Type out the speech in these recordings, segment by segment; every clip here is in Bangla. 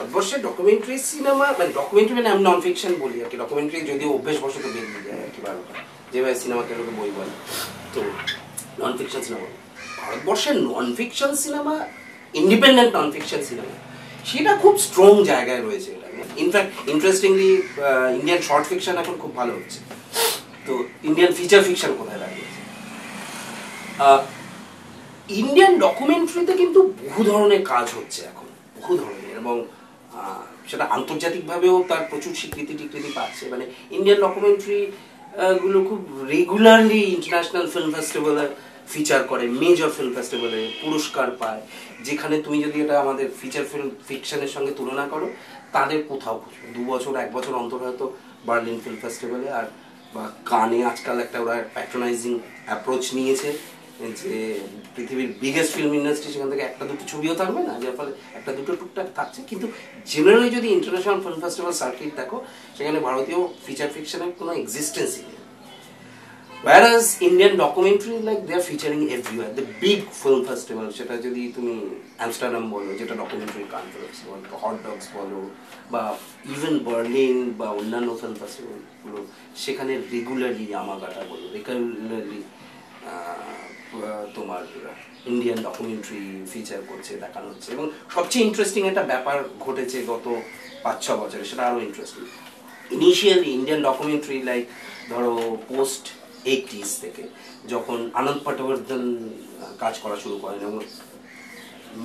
ভারতবর্ষের ডকুমেন্টারি সিনেমা মানে ডকুমেন্টারি মানে আমি নন ফিকশন বলি আর কি, ডকুমেন্টারি যদিও অভ্যেসবশত বেরিয়ে যায় আর কি বারবার, যেভাবে সিনেমাকে লোকে বই বলে, তো নন ফিকশন সিনেমা। ভারতবর্ষের নন ফিকশন সিনেমা, ইন্ডিপেন্ডেন্ট নন ফিকশন সিনেমা, সেটা খুব স্ট্রং জায়গায় রয়েছে। এটা in fact interestingly Indian short fiction এখন খুব ভালো হচ্ছে। তো ইন্ডিয়ান ফিচার ফিকশন কোথায় দাঁড়িয়েছে? ইন্ডিয়ান ডকুমেন্টারিতে কিন্তু বহু ধরনের কাজ হচ্ছে এখন, বহু ধরনের, এবং সেটা আন্তর্জাতিকভাবেও তার প্রচুর স্বীকৃতি টিকৃতি পাচ্ছে। মানে ইন্ডিয়ান ডকুমেন্টারি গুলো খুব রেগুলারলি ইন্টারন্যাশনাল ফিল্ম ফেস্টিভ্যালে ফিচার করে, মেজর ফিল্ম ফেস্টিভ্যালে পুরস্কার পায়, যেখানে তুমি যদি এটা আমাদের ফিচার ফিল্ম ফিকশনের সঙ্গে তুলনা করো, তাদের কোথাও 2 বছর 1 বছর অন্তর হয়তো বার্লিন ফিল্ম ফেস্টিভ্যালে, আর বা কানে আজকাল একটা ওরা প্যাট্রোনাইজিং অ্যাপ্রোচ নিয়েছে যে পৃথিবীর বিগেস্ট ফিল্ম ইন্ডাস্ট্রি, সেখান থেকে একটা দুটো ছবিও থাকবে না, যার ফলে একটা দুটো টুকটাক থাকছে। কিন্তু জেনারেলি যদি ইন্টারন্যাশনাল ফিল্ম ফেস্টিভ্যাল সার্কিট দেখো, সেখানে ভারতীয় ফিচার ফিকশনের কোনো এক্সিস্টেন্সই নেই। Whereas Indian documentary, like they are featuring everywhere, the big film festival, সেটা যদি তুমি আমস্টারডাম বলো, যেটা ডকুমেন্টারি কনফারেন্স বলো, হট ডগস বলো, বা ইভেন বার্লিন বা অন্যান্য ফিল্ম ফেস্টিভ্যালগুলো, সেখানে রেগুলারলি আমাগাটা বলো, রেগুলারলি তোমার ইন্ডিয়ান ডকুমেন্টারি ফিচার করছে, দেখানো হচ্ছে। এবং সবচেয়ে ইন্টারেস্টিং একটা ব্যাপার ঘটেছে গত 5-6 বছরে, সেটা আরও interesting. Initially Indian documentary, like ধরো পোস্ট 80s থেকে যখন আনন্দ পটবর্ধন কাজ করা শুরু করেন, এবং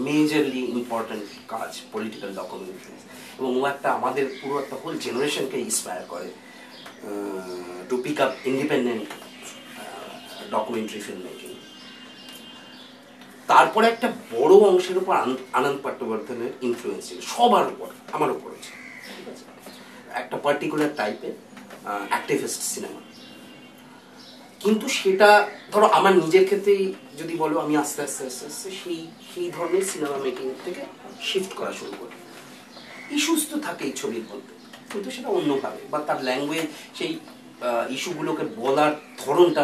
মেজরলি ইম্পর্টেন্ট কাজ পলিটিক্যাল ডকুমেন্টারি, এবং ও একটা আমাদের পুরো একটা হোল জেনারেশনকে ইন্সপায়ার করে to pick up independent documentary film making. তারপরে একটা বড় অংশের উপর আনন্দ পটবর্ধনের ইনফ্লুয়েন্স ছিল, সবার উপর, আমার উপর ছিল, ঠিক আছে, একটা পার্টিকুলার টাইপের অ্যাক্টিভিস্ট সিনেমা। কিন্তু সেটা ধরো আমার নিজের ক্ষেত্রেই যদি বলো, আমি আস্তে আস্তে আস্তে আস্তে সেই ধরনের সিনেমা মেকিং থেকে শিফট করা শুরু করি। ইস্যুস তো থাকে এই ছবির মধ্যে, কিন্তু সেটা অন্যভাবে, বা তার ল্যাঙ্গুয়েজ, সেই ইস্যুগুলোকে বলার ধরনটা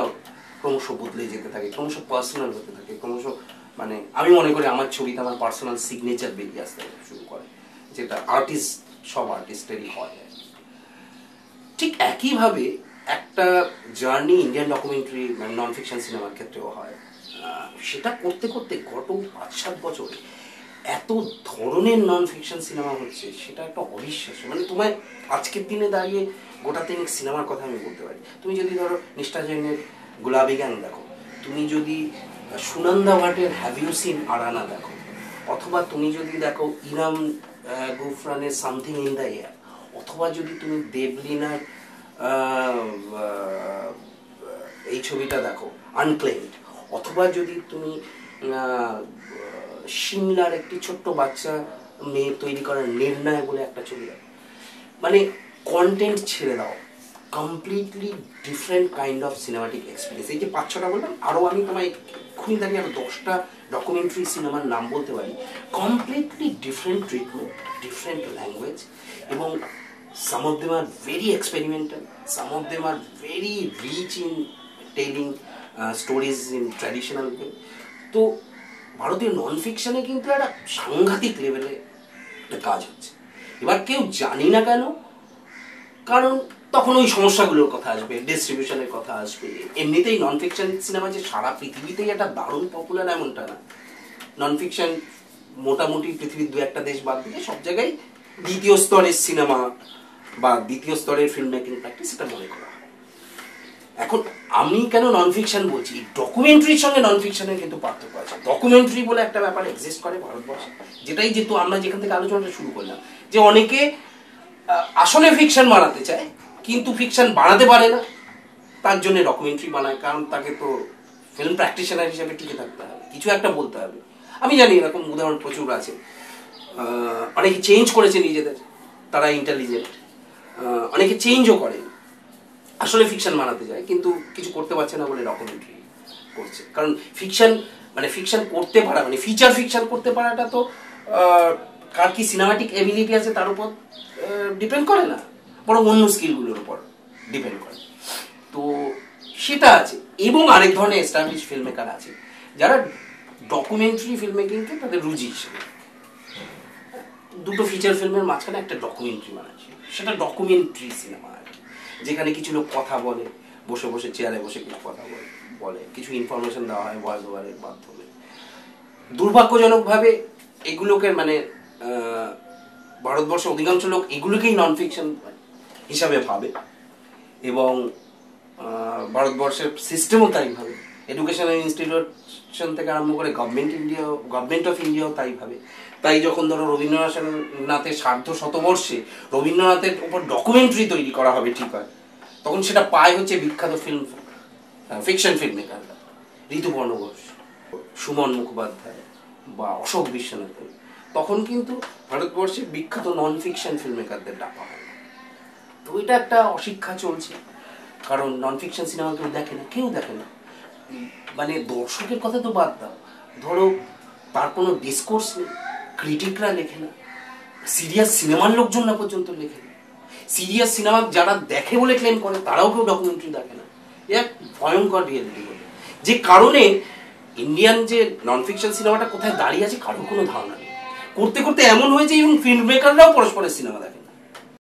ক্রমশ বদলে যেতে থাকে, ক্রমশ পার্সোনাল হতে থাকে, ক্রমশ মানে আমি মনে করি আমার ছবিতে আমার পার্সোনাল সিগনেচার বেরিয়ে আসতে শুরু করে, যেটা আর্টিস্ট, সব আর্টিস্টেরই হয়। ঠিক একইভাবে একটা জার্নি ইন্ডিয়ান ডকুমেন্টারি মানে নন ফিকশন সিনেমার ক্ষেত্রেও হয়। সেটা করতে করতে গত 5-7 বছরে এত ধরনের নন ফিকশন সিনেমা হচ্ছে, সেটা একটা অবিশ্বাস্য। মানে তোমার আজকের দিনে দাঁড়িয়ে গোটা 3 সিনেমার কথা আমি বলতে পারি। তুমি যদি ধরো নিষ্ঠা জৈনের গুলাবি গ্যাং দেখো, তুমি যদি সুনন্দা ভাটের হ্যাভ ইউ সিন আরানা দেখো, অথবা তুমি যদি দেখো ইরাম গুফরানের সামথিং ইন দ্য এয়ার, অথবা যদি তুমি দেবলিনার এই ছবিটা দেখো আনক্লেইমড, অথবা যদি তুমি সিমলার একটি ছোট্ট বাচ্চা মেয়ে তৈরি করার নির্ণয় বলে একটা ছবি দেখো, মানে কন্টেন্ট ছেড়ে দাও, completely different kind of cinematic experience. এই যে 5-6টা বললাম, আরও আমি তোমায় এক্ষুনি দাঁড়িয়ে আরও 10টা ডকুমেন্টারি সিনেমার নাম বলতে পারি, completely different treatment, different language, এবং some of them are very experimental, some of them are very rich in telling stories in traditional way. তো ভারতীয় নন ফিকশনে কিন্তু একটা সাংঘাতিক লেভেলে একটা কাজ হচ্ছে। এবার কেউ জানি না কেন, কারণ তখন ওই সমস্যাগুলোর কথা আসবে, ডিস্ট্রিবিউশনের কথা আসবে। এমনিতেই নন ফিকশন সিনেমা যে সারা পৃথিবীতেই একটা দারুণ পপুলার এমনটা না। নন ফিকশন মোটামুটি পৃথিবীর 2-1টা দেশ বাদ দিয়ে সব জায়গায় দ্বিতীয় স্তরের সিনেমা বা দ্বিতীয় স্তরের ফিল্ম মেকিং প্র্যাকটিস, এটা মনে করা হয়। এখন আমি কেন নন ফিকশন বলছি, ডকুমেন্টারির সঙ্গে নন ফিকশনের কিন্তু পার্থক্য আছে। ডকুমেন্টারি বলে একটা ব্যাপার এক্সিস্ট করে ভারতবর্ষে, যেটাই যেহেতু আমরা যেখান থেকে আলোচনাটা শুরু করলাম, যে অনেকে আসলে ফিকশন বানাতে চায় কিন্তু ফিকশন বানাতে পারে না, তার জন্য ডকুমেন্টারি বানায়, কারণ তাকে তো ফিল্ম প্র্যাকটিশনার হিসেবে টিকে থাকতে হবে, কিছু একটা বলতে হবে। আমি জানি এরকম উদাহরণ প্রচুর আছে, অনেকে চেঞ্জ করেছে নিজেদের, তারা ইন্টেলিজেন্ট, অনেকে চেঞ্জও করে, আসলে ফিকশন বানাতে যায় কিন্তু কিছু করতে পারছে না বলে ডকুমেন্টারি করছে। কারণ ফিকশন মানে ফিকশন করতে পারা মানে ফিচার ফিকশন করতে পারাটা তো কার কি সিনেমাটিক এবিলিটি আছে তার উপর ডিপেন্ড করে না, বরং অন্য স্কিলগুলোর উপর ডিপেন্ড করে। তো সেটা আছে। এবং আরেক ধরনের এস্টাবলিশ ফিল্ম মেকার আছে যারা ডকুমেন্টারি ফিল্ম মেকিংকে তাদের রুচি হিসেবে, দুটো ফিচার ফিল্মের মাঝখানে একটা ডকুমেন্টারি বানাচ্ছি, সেটা ডকুমেন্টারি সিনেমা আর কি, যেখানে কিছু লোক কথা বলে, বসে বসে চেয়ারে বসে কিছু কথা বলে, কিছু ইনফরমেশন দেওয়া হয় ভয়েস ওভারের মাধ্যমে। দুর্ভাগ্যজনকভাবে এগুলোকে মানে ভারতবর্ষের অধিকাংশ লোক এগুলোকেই নন ফিকশন হিসাবে ভাবে, এবং ভারতবর্ষের সিস্টেমও তাই ভাবে, এডুকেশনাল ইনস্টিটিউশন থেকে আরম্ভ করে গভর্নমেন্ট অফ ইন্ডিয়াও তাই ভাবে। তাই যখন ধরো রবীন্দ্রনাথের সার্ধ শতবর্ষে রবীন্দ্রনাথের উপর ডকুমেন্টারি তৈরি করা হবে, ঠিক হয়, তখন সেটা পায় হচ্ছে বিখ্যাত ফিকশন ফিল্ম মেকাররা, ঋতুপর্ণ ঘোষ, সুমন মুখোপাধ্যায় বা অশোক বিশ্বনাথন। তখন কিন্তু ভারতবর্ষে বিখ্যাত নন ফিকশন ফিল্ম মেকারদের ডাকা হয়। তো এটা একটা অশিক্ষা চলছে, কারণ নন ফিকশন সিনেমা কেউ দেখে না। মানে দর্শকের কথা তো বাদ দাও, ধরো তার কোনো ডিসকোর্স নেই, ক্রিটিকরা লেখে না, সিরিয়াস সিনেমার লোকজন না পর্যন্ত লেখে না, সিরিয়াস সিনেমা যারা দেখে বলে ক্লেম করে তারাও কেউ ডকুমেন্টারি দেখে না। এক ভয়ঙ্কর রিয়েলিটি বলে, যে কারণে ইন্ডিয়ান যে নন ফিকশন সিনেমাটা কোথায় দাঁড়িয়ে আছে কারোর কোনো ধারণা নেই। করতে করতে এমন হয়েছে এবং ফিল্ম মেকাররাও পরস্পরের সিনেমা দেখেন।